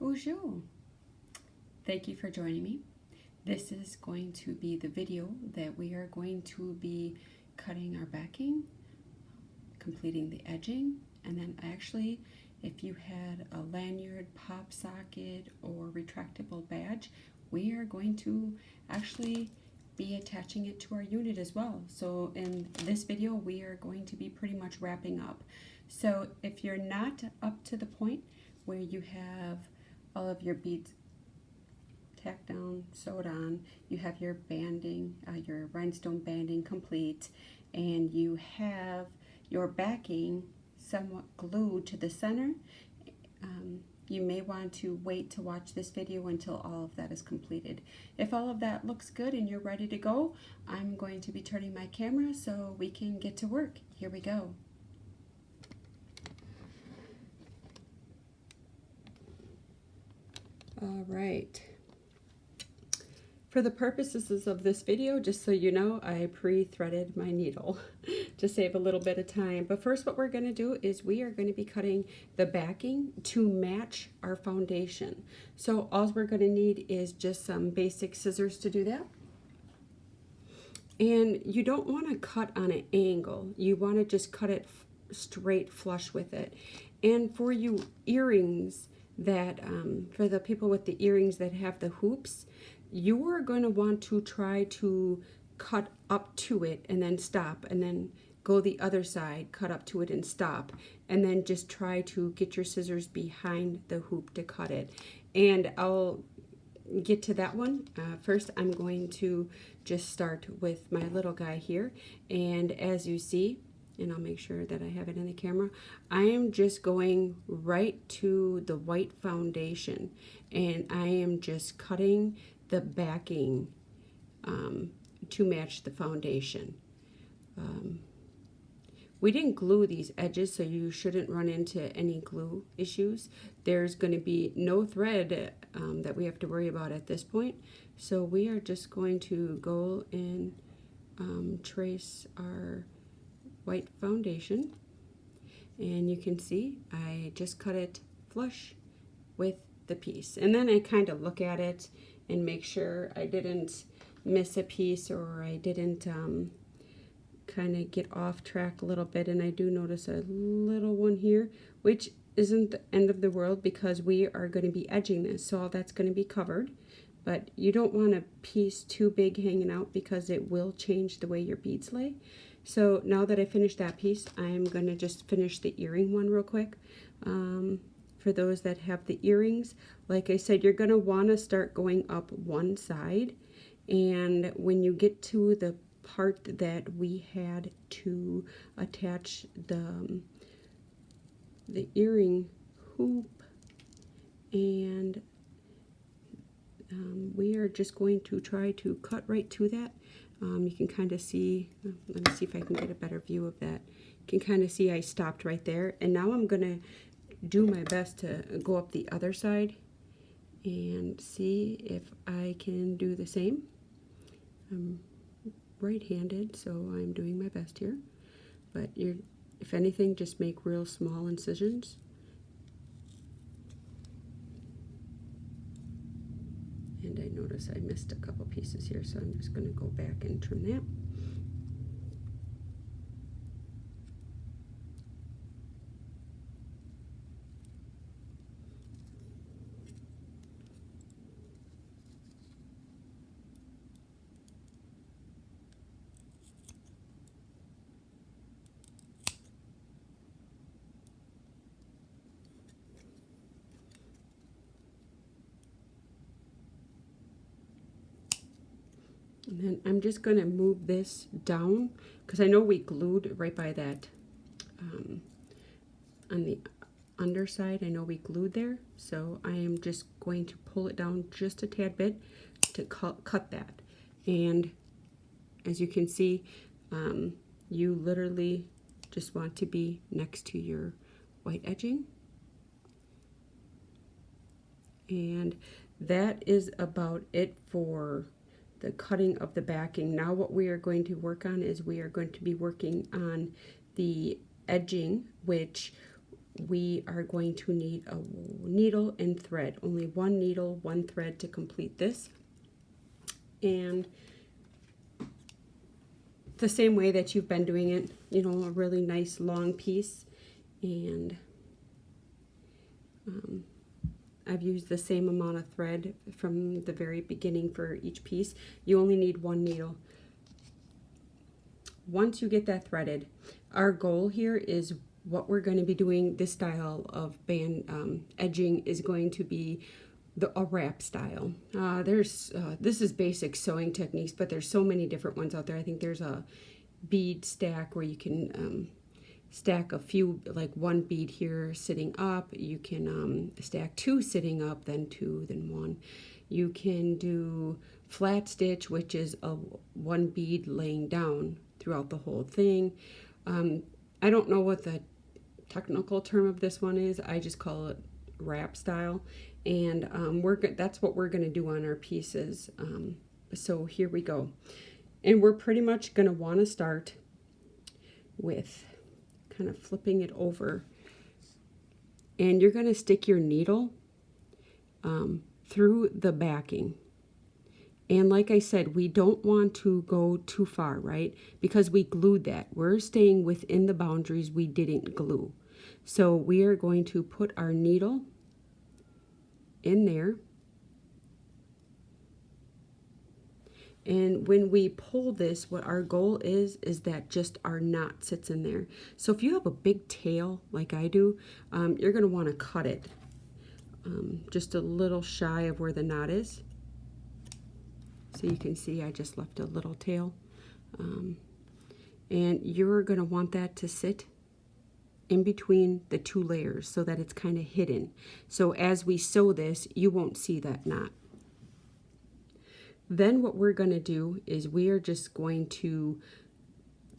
Bonjour. Thank you for joining me. This is going to be the video that we are going to be cutting our backing, completing the edging, and then actually if you had a lanyard, pop socket, or retractable badge, we are going to actually be attaching it to our unit as well. So in this video we are going to be pretty much wrapping up. So if you're not up to the point where you have all of your beads tacked down, sewed on, you have your banding, your rhinestone banding complete, and you have your backing somewhat glued to the center, you may want to wait to watch this video until all of that is completed. If all of that looks good and you're ready to go, I'm going to be turning my camera so we can get to work. Here we go. All right. For the purposes of this video, just so you know, I pre-threaded my needle to save a little bit of time. But first what we're going to do is we are going to be cutting the backing to match our foundation. So all we're going to need is just some basic scissors to do that. And you don't want to cut on an angle. You want to just cut it straight flush with it. And for you earrings that, for the people with the earrings that have the hoops, you are going to want to try to cut up to it and then stop, and then go the other side, cut up to it and stop, and then just try to get your scissors behind the hoop to cut it. And I'll get to that one. First I'm going to just start with my little guy here, and as you see, and I'll make sure that I have it in the camera, I am just going right to the white foundation, and I am just cutting the backing to match the foundation. We didn't glue these edges, so you shouldn't run into any glue issues. There's going to be no thread that we have to worry about at this point. So we are just going to go and trace our white foundation. And you can see I just cut it flush with the piece. And then I kind of look at it and make sure I didn't miss a piece, or I didn't kind of get off track a little bit. And I do notice a little one here, which isn't the end of the world because we are going to be edging this, so all that's going to be covered. But you don't want a piece too big hanging out because it will change the way your beads lay. So now that I finished that piece, I'm going to just finish the earring one real quick. For those that have the earrings, like I said, you're going to want to start going up one side, and when you get to the part that we had to attach the earring hoop, and we are just going to try to cut right to that. You can kind of see, let me see if I can get a better view of that. You can kind of see I stopped right there, and now I'm going to do my best to go up the other side and see if I can do the same. I'm right-handed, so I'm doing my best here, but if anything, just make real small incisions. And I notice I missed a couple pieces here, so I'm just going to go back and trim that. And then I'm just going to move this down because I know we glued right by that on the underside. I know we glued there, so I am just going to pull it down just a tad bit to cut that. And as you can see, you literally just want to be next to your white edging. And that is about it for the cutting of the backing. Now what we are going to work on is we are going to be working on the edging, which we are going to need a needle and thread. Only one needle, one thread to complete this. And the same way that you've been doing it, you know, a really nice long piece. And I've used the same amount of thread from the very beginning for each piece. You only need one needle. Once you get that threaded, our goal here is what we're going to be doing. This style of band edging is going to be a wrap style. This is basic sewing techniques, but there's so many different ones out there. I think there's a bead stack where you can stack a few, like one bead here sitting up. You can stack two sitting up, then two, then one. You can do flat stitch, which is a one bead laying down throughout the whole thing. I don't know what the technical term of this one is. I just call it wrap style, and that's what we're going to do on our pieces. So here we go, and we're pretty much going to want to start with kind of flipping it over, and you're going to stick your needle through the backing. And like I said, we don't want to go too far, right? Because we glued that. We're staying within the boundaries we didn't glue. So we are going to put our needle in there. And when we pull this, what our goal is that just our knot sits in there. So if you have a big tail like I do, you're going to want to cut it just a little shy of where the knot is. So you can see I just left a little tail. And you're going to want that to sit in between the two layers so that it's kind of hidden. So as we sew this, you won't see that knot. Then what we're going to do is we are just going to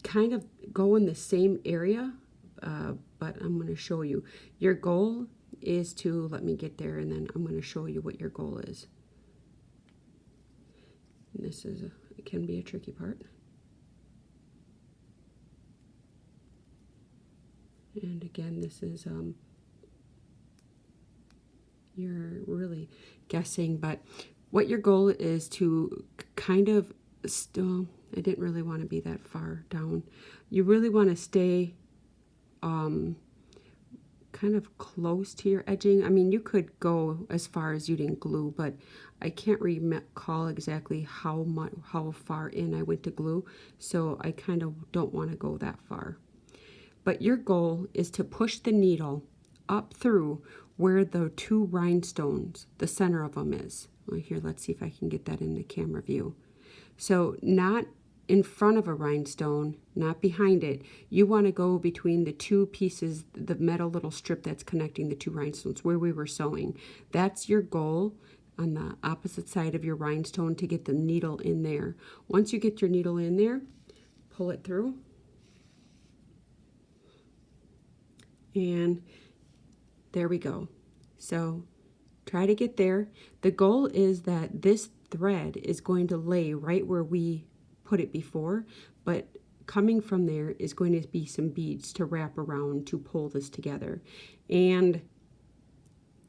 kind of go in the same area, but I'm going to show you. Your goal is to, let me get there, and then I'm going to show you what your goal is. And this is it can be a tricky part. And again, this is you're really guessing, but what your goal is to kind of I didn't really want to be that far down. You really want to stay kind of close to your edging. I mean, you could go as far as you didn't glue, but I can't recall exactly how far in I went to glue, so I kind of don't want to go that far. But your goal is to push the needle up through where the two rhinestones, the center of them is. Well, here, let's see if I can get that in the camera view. So not in front of a rhinestone, not behind it. You want to go between the two pieces, the metal little strip that's connecting the two rhinestones where we were sewing. That's your goal on the opposite side of your rhinestone, to get the needle in there. Once you get your needle in there, pull it through. And there we go. So try to get there. The goal is that this thread is going to lay right where we put it before, but coming from there is going to be some beads to wrap around to pull this together. And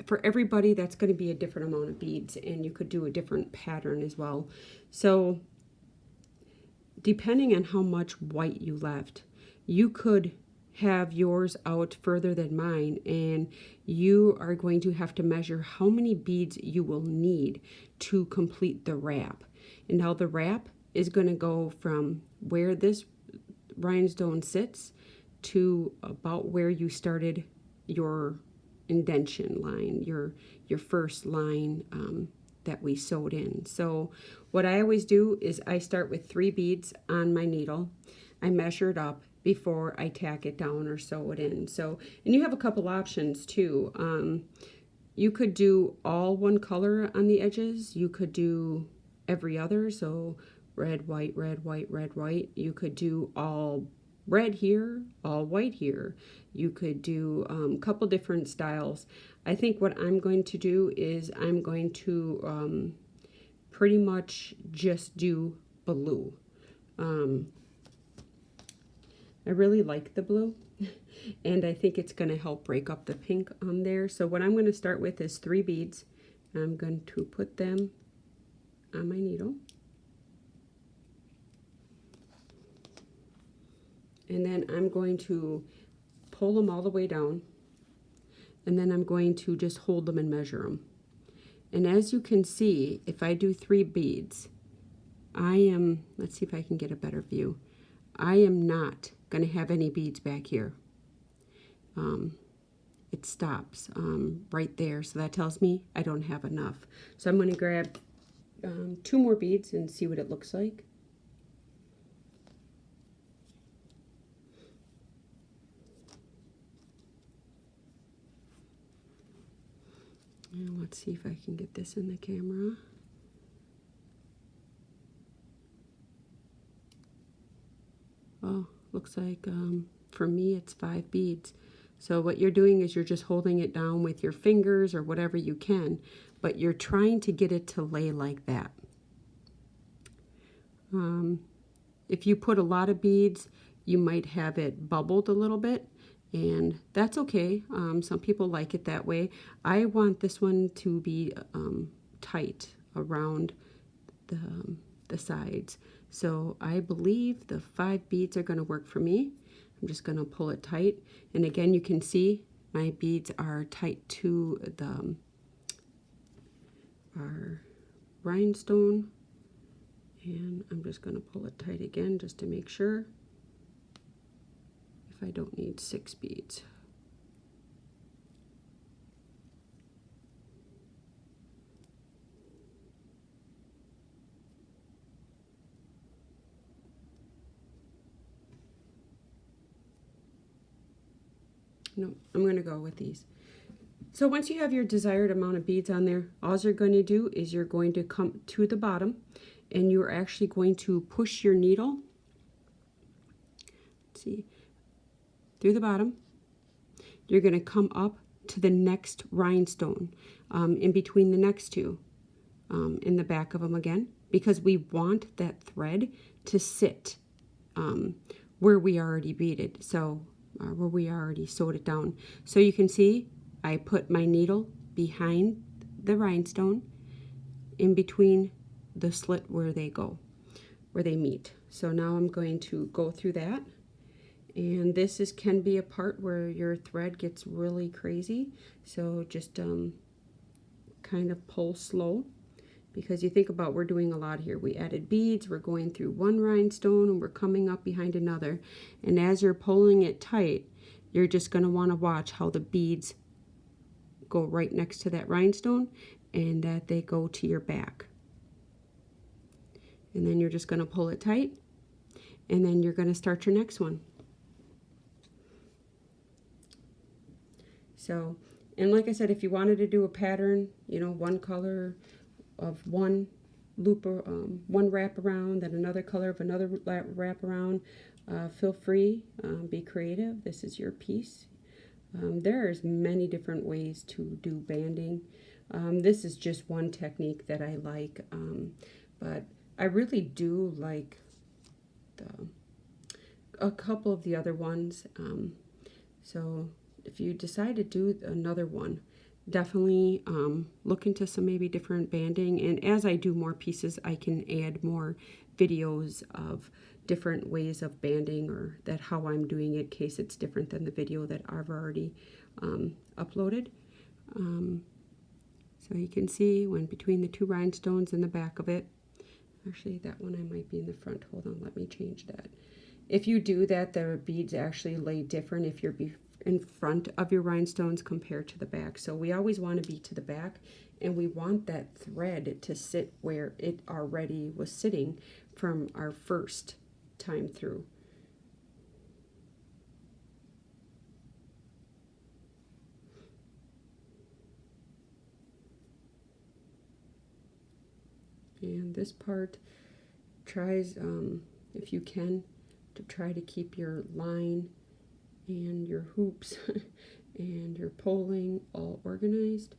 for everybody, that's going to be a different amount of beads, and you could do a different pattern as well. So depending on how much white you left, you could have yours out further than mine, and you are going to have to measure how many beads you will need to complete the wrap. And now the wrap is going to go from where this rhinestone sits to about where you started your indentation line, your first line that we sewed in. So what I always do is I start with 3 beads on my needle. I measure it up before I tack it down or sew it in. So, and you have a couple options too. You could do all one color on the edges. You could do every other, so red, white, red, white, red, white. You could do all red here, all white here. You could do a couple different styles. I think what I'm going to do is I'm going to pretty much just do blue. I really like the blue. And I think it's going to help break up the pink on there. So what I'm going to start with is 3 beads. I'm going to put them on my needle. And then I'm going to pull them all the way down. And then I'm going to just hold them and measure them. And as you can see, if I do 3 beads, I am, let's see if I can get a better view. I am not going to have any beads back here. It stops right there, so that tells me I don't have enough. So I'm going to grab 2 more beads and see what it looks like. And let's see if I can get this in the camera. Oh, looks like for me it's 5 beads. So what you're doing is you're just holding it down with your fingers or whatever you can, but you're trying to get it to lay like that. If you put a lot of beads, you might have it bubbled a little bit, and that's okay. Some people like it that way. I want this one to be tight around the sides. So I believe the 5 beads are going to work for me. I'm just going to pull it tight. And again, you can see my beads are tight to our rhinestone. And I'm just going to pull it tight again just to make sure if I don't need 6 beads. No, I'm going to go with these. So once you have your desired amount of beads on there, all you're going to do is you're going to come to the bottom and you're actually going to push your needle, see, through the bottom. You're going to come up to the next rhinestone, in between the next 2, in the back of them again, because we want that thread to sit where we already beaded, so where we already sewed it down. So you can see I put my needle behind the rhinestone in between the slit where they go, where they meet. So now I'm going to go through that, and this can be a part where your thread gets really crazy, so just kind of pull slow, because you think about, we're doing a lot here. We added beads, we're going through one rhinestone, and we're coming up behind another, and as you're pulling it tight, you're just going to want to watch how the beads go right next to that rhinestone and that they go to your back. And then you're just going to pull it tight, and then you're going to start your next one. So, and like I said, if you wanted to do a pattern, you know, one color of one loop, one wrap around, then another color of another wrap around, feel free, be creative. This is your piece. There's many different ways to do banding. This is just one technique that I like, but I really do like a couple of the other ones. So if you decide to do another one, definitely look into some maybe different banding. And as I do more pieces, I can add more videos of different ways of banding, or that how I'm doing it, in case it's different than the video that I've already uploaded. So you can see when between the 2 rhinestones in the back of it. Actually, that one I might be in the front. Hold on, let me change that. If you do that, the beads actually lay different if you're in front of your rhinestones compared to the back. So we always want to be to the back, and we want that thread to sit where it already was sitting from our first time through. And this part tries, if you can, to try to keep your line and your hoops and your pulling all organized,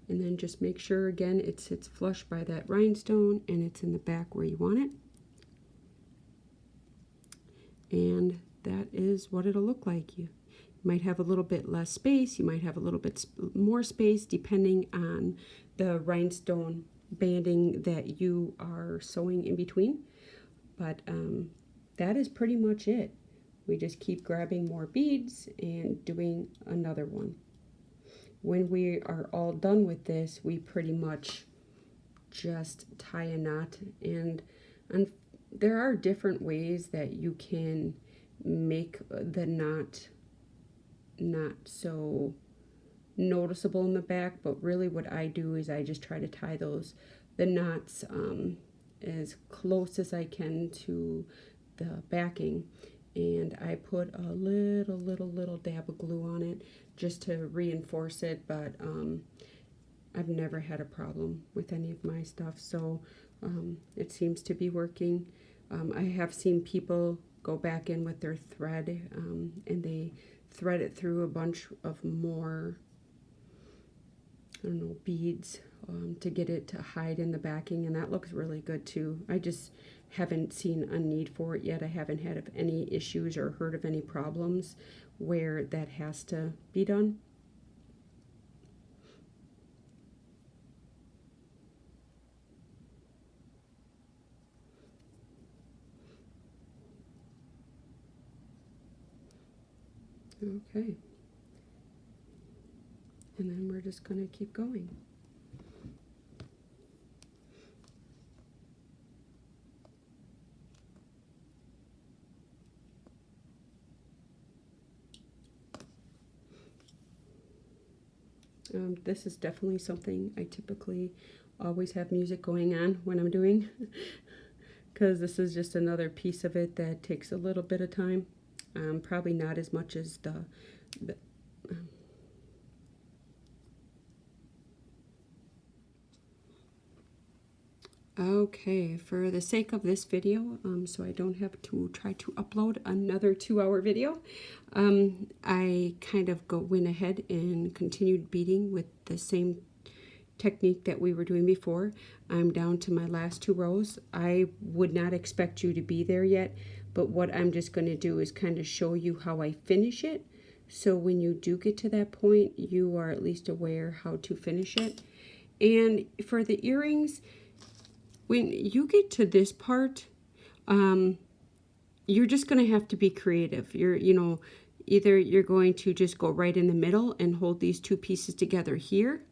and then just make sure again it sits flush by that rhinestone and it's in the back where you want it. And that is what it'll look like. might have a little bit less space, you might have a little bit more space depending on the rhinestone banding that you are sewing in between. But that is pretty much it. We just keep grabbing more beads and doing another one. When we are all done with this, we pretty much just tie a knot, and there are different ways that you can make the knot not so noticeable in the back, but really what I do is I just try to tie the knots as close as I can to the backing, and I put a little dab of glue on it just to reinforce it, but I've never had a problem with any of my stuff, so it seems to be working. I have seen people go back in with their thread and they thread it through a bunch of more, I don't know, beads to get it to hide in the backing, and that looks really good too. I just haven't seen a need for it yet. I haven't had any issues or heard of any problems where that has to be done. Okay, and then we're just going to keep going. This is definitely something I typically always have music going on when I'm doing, because this is just another piece of it that takes a little bit of time. Probably not as much as the okay, for the sake of this video, so I don't have to try to upload another 2-hour video, I kind of went ahead and continued beading with the same technique that we were doing before. I'm down to my last 2 rows. I would not expect you to be there yet, but what I'm just going to do is kind of show you how I finish it. So when you do get to that point, you are at least aware how to finish it. And for the earrings, when you get to this part, you're just going to have to be creative. Either you're going to just go right in the middle and hold these 2 pieces together here,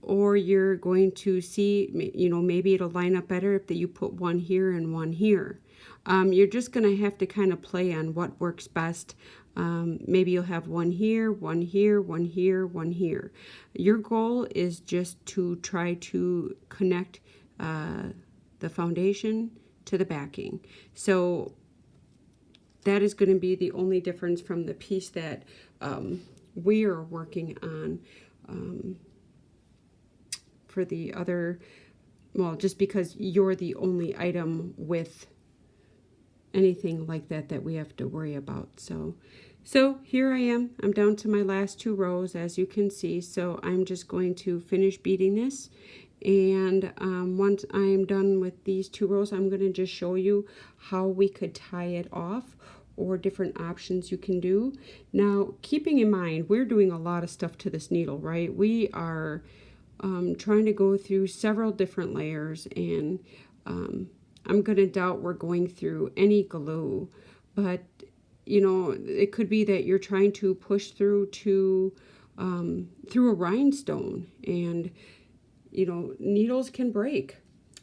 or you're going to see, maybe it'll line up better if you put one here and one here. You're just going to have to kind of play on what works best. Maybe you'll have one here, one here, one here, one here. Your goal is just to try to connect the foundation to the backing. So that is going to be the only difference from the piece that we are working on for the other, well, just because you're the only item with anything like that we have to worry about. So here I am. I'm down to my last 2 rows, as you can see. So I'm just going to finish beading this. And once I'm done with these 2 rows, I'm going to just show you how we could tie it off, or different options you can do. Now, keeping in mind, we're doing a lot of stuff to this needle, right? We are trying to go through several different layers, and I'm going to doubt we're going through any glue, but it could be that you're trying to push through through a rhinestone, and needles can break.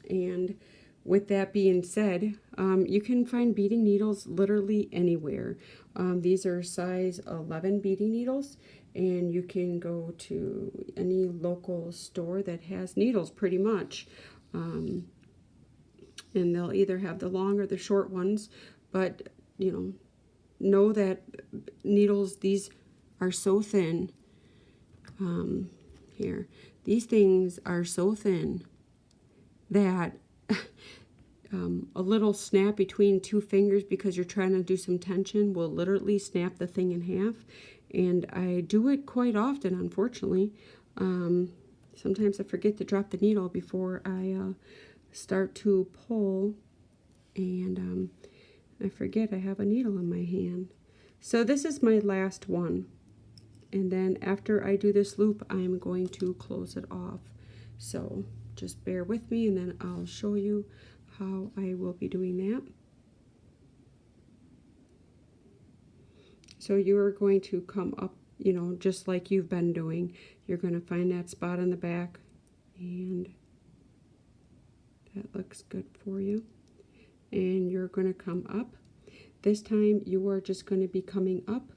And with that being said, you can find beading needles literally anywhere. These are size 11 beading needles, and you can go to any local store that has needles pretty much. And they'll either have the long or the short ones, but know that needles, these are so thin. Here, these things are so thin that a little snap between 2 fingers, because you're trying to do some tension, will literally snap the thing in half. And I do it quite often, unfortunately. Sometimes I forget to drop the needle before I start to pull, and I forget I have a needle in my hand. So this is my last one. And then after I do this loop, I'm going to close it off. So just bear with me and then I'll show you how I will be doing that. So you are going to come up, you know, just like you've been doing. You're going to find that spot on the back, and that looks good for you. And you're going to come up. This time you are just going to be coming up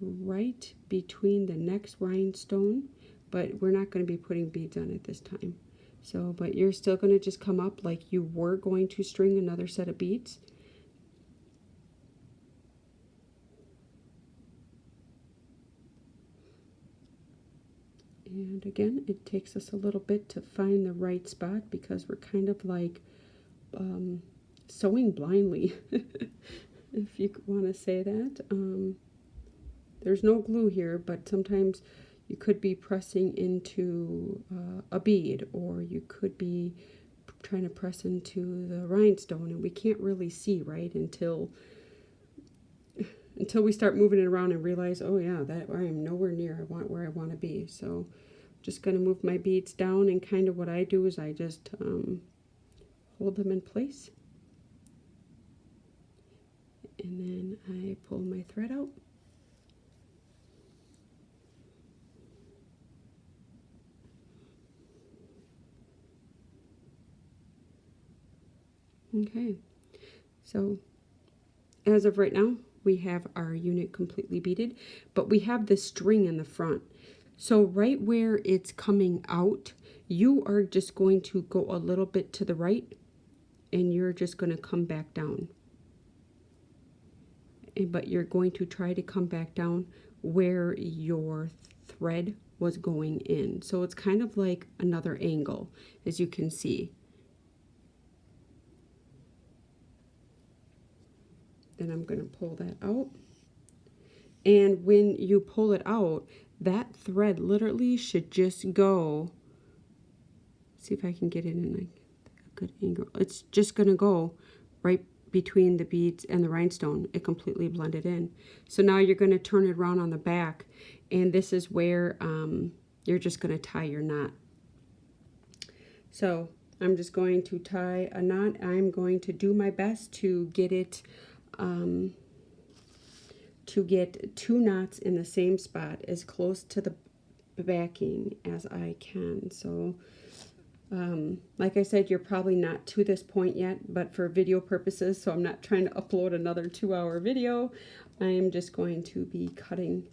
right between the next rhinestone, but we're not going to be putting beads on it this time. So, but you're still going to just come up like you were going to string another set of beads. And again, it takes us a little bit to find the right spot because we're kind of like sewing blindly, if you want to say that. There's no glue here, but sometimes you could be pressing into a bead, or you could be trying to press into the rhinestone, and we can't really see, right, until we start moving it around and realize, oh yeah, that I am nowhere near where I want to be. So just going to move my beads down, and kind of what I do is I just hold them in place, and then I pull my thread out. Okay, so as of right now, we have our unit completely beaded, but we have this string in the front. So right where it's coming out, you are just going to go a little bit to the right, and you're just going to come back down. But you're going to try to come back down where your thread was going in. So it's kind of like another angle, as you can see. Then I'm going to pull that out. And when you pull it out, that thread literally should just go, see if I can get it in a good angle. It's just going to go right between the beads and the rhinestone. It completely blended in. So now you're going to turn it around on the back, and this is where you're just going to tie your knot. So I'm just going to tie a knot. I'm going to do my best to get it to get 2 knots in the same spot as close to the backing as I can. So like I said, you're probably not to this point yet, but for video purposes, so I'm not trying to upload another 2-hour video, I am just going to be cutting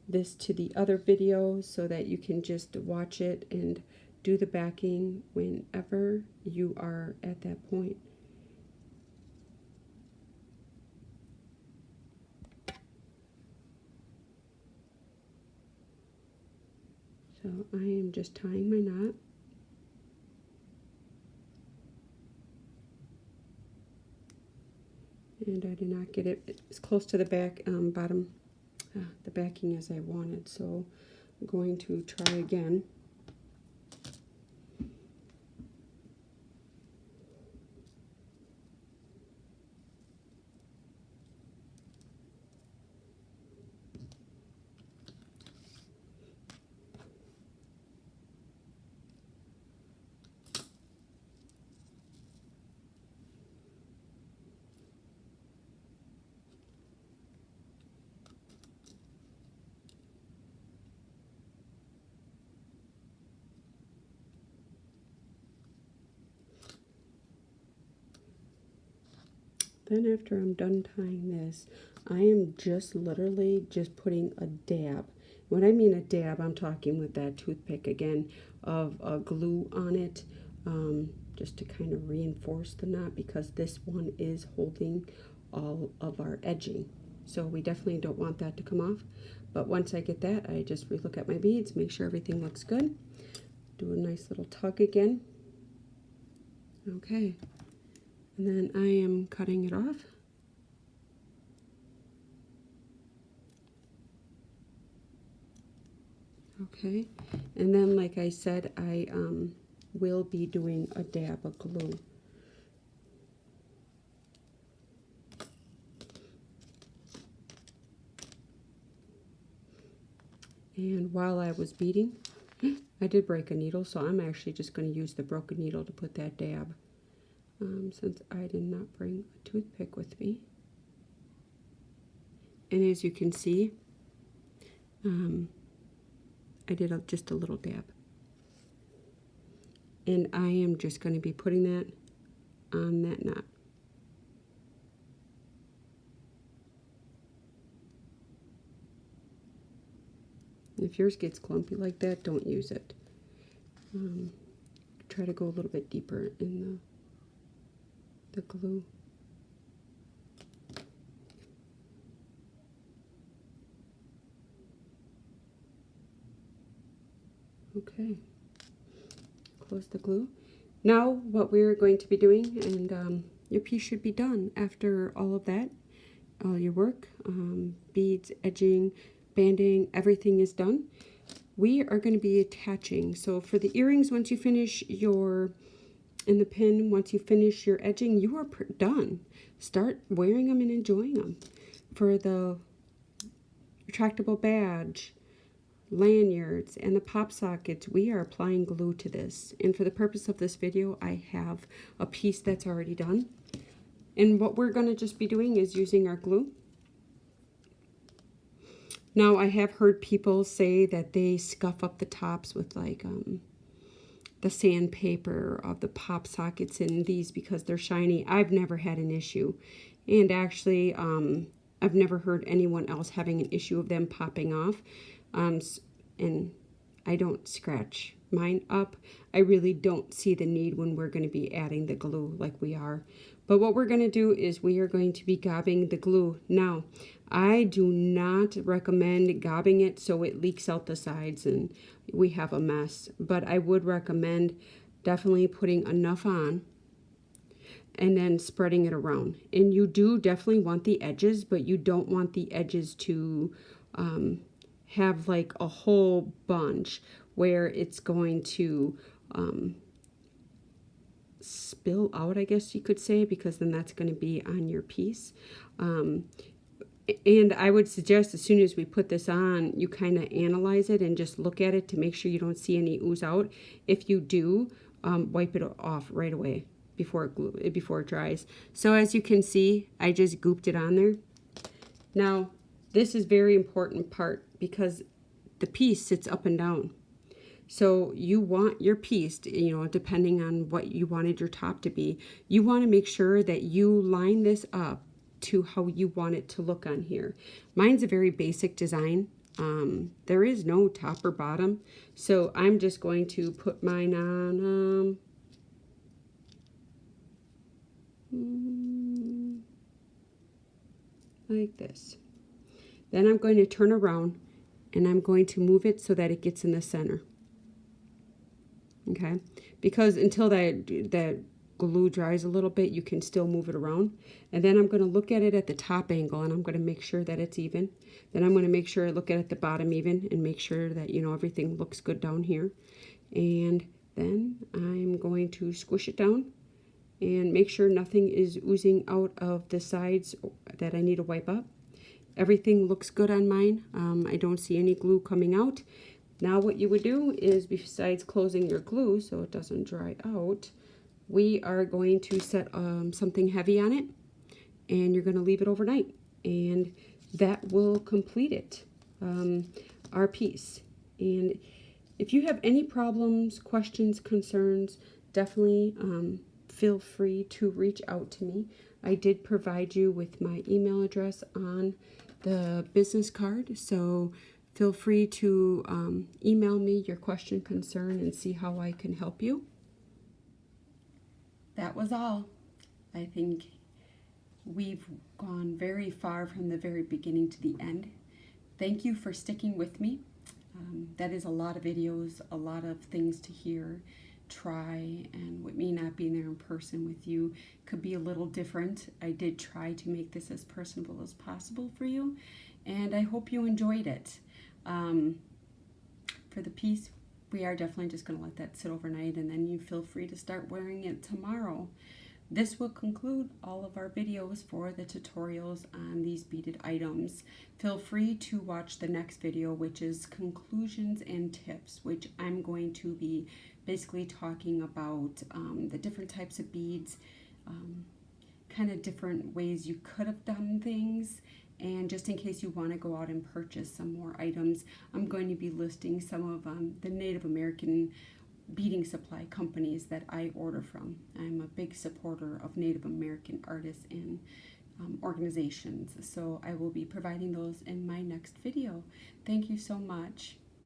this to the other video so that you can just watch it and do the backing whenever you are at that point. So I am just tying my knot. And I did not get it as close to the back the backing as I wanted. So I'm going to try again. Then after I'm done tying this, I am just literally just putting a dab. When I mean a dab, I'm talking with that toothpick again of glue on it, just to kind of reinforce the knot, because this one is holding all of our edging. So we definitely don't want that to come off. But once I get that, I just relook at my beads, make sure everything looks good. Do a nice little tug again. Okay. And then I am cutting it off. Okay, and then like I said, I will be doing a dab of glue. And while I was beading, I did break a needle, so I'm actually just going to use the broken needle to put that dab, since I did not bring a toothpick with me. And as you can see, I did just a little dab. And I am just going to be putting that on that knot. If yours gets clumpy like that, don't use it. Try to go a little bit deeper in the glue. Okay, close the glue. Now what we're going to be doing, and your piece should be done after all of that, all your work, beads, edging, banding, everything is done. We are going to be attaching. So for the earrings, once you finish your, and the pin, once you finish your edging, you are done. Start wearing them and enjoying them. For the retractable badge, lanyards, and the pop sockets, we are applying glue to this. And for the purpose of this video, I have a piece that's already done. And what we're going to just be doing is using our glue. Now, I have heard people say that they scuff up the tops with like the sandpaper of the pop sockets in these because they're shiny. I've never had an issue. And actually, I've never heard anyone else having an issue of them popping off. And I don't scratch mine up. I really don't see the need when we're going to be adding the glue like we are. But what we're going to do is we are going to be gobbing the glue. Now, I do not recommend gobbing it so it leaks out the sides and we have a mess. But I would recommend definitely putting enough on and then spreading it around. And you do definitely want the edges, but you don't want the edges to have like a whole bunch where it's going to spill out, I guess you could say, because then that's going to be on your piece. And I would suggest as soon as we put this on, you kind of analyze it and just look at it to make sure you don't see any ooze out. If you do, wipe it off right away before it dries. So as you can see, I just gooped it on there. Now, this is very important part because the piece sits up and down. So you want your piece, depending on what you wanted your top to be, you want to make sure that you line this up to how you want it to look on here. Mine's a very basic design. There is no top or bottom. So I'm just going to put mine on like this. Then I'm going to turn around and I'm going to move it so that it gets in the center. Okay, because until that glue dries a little bit, you can still move it around. And then I'm going to look at it at the top angle and I'm going to make sure that it's even. Then I'm going to make sure I look at it at the bottom even and make sure that, everything looks good down here. And then I'm going to squish it down and make sure nothing is oozing out of the sides that I need to wipe up. Everything looks good on mine. I don't see any glue coming out. Now what you would do is, besides closing your glue so it doesn't dry out, we are going to set something heavy on it, and you're going to leave it overnight, and that will complete it, our piece. And if you have any problems, questions, concerns, definitely feel free to reach out to me. I did provide you with my email address on the business card, so feel free to email me your question, concern, and see how I can help you. That was all. I think we've gone very far from the very beginning to the end. Thank you for sticking with me. That is a lot of videos, a lot of things to hear, try, and with me not being there in person with you could be a little different. I did try to make this as personable as possible for you, and I hope you enjoyed it. For the piece, we are definitely just going to let that sit overnight, and then you feel free to start wearing it tomorrow. this will conclude all of our videos for the tutorials on these beaded items. Feel free to watch the next video, which is conclusions and tips, which I'm going to be basically talking about the different types of beads, kind of different ways you could have done things. And just in case you want to go out and purchase some more items, I'm going to be listing some of the Native American beading supply companies that I order from. I'm a big supporter of Native American artists and organizations, so I will be providing those in my next video. Thank you so much.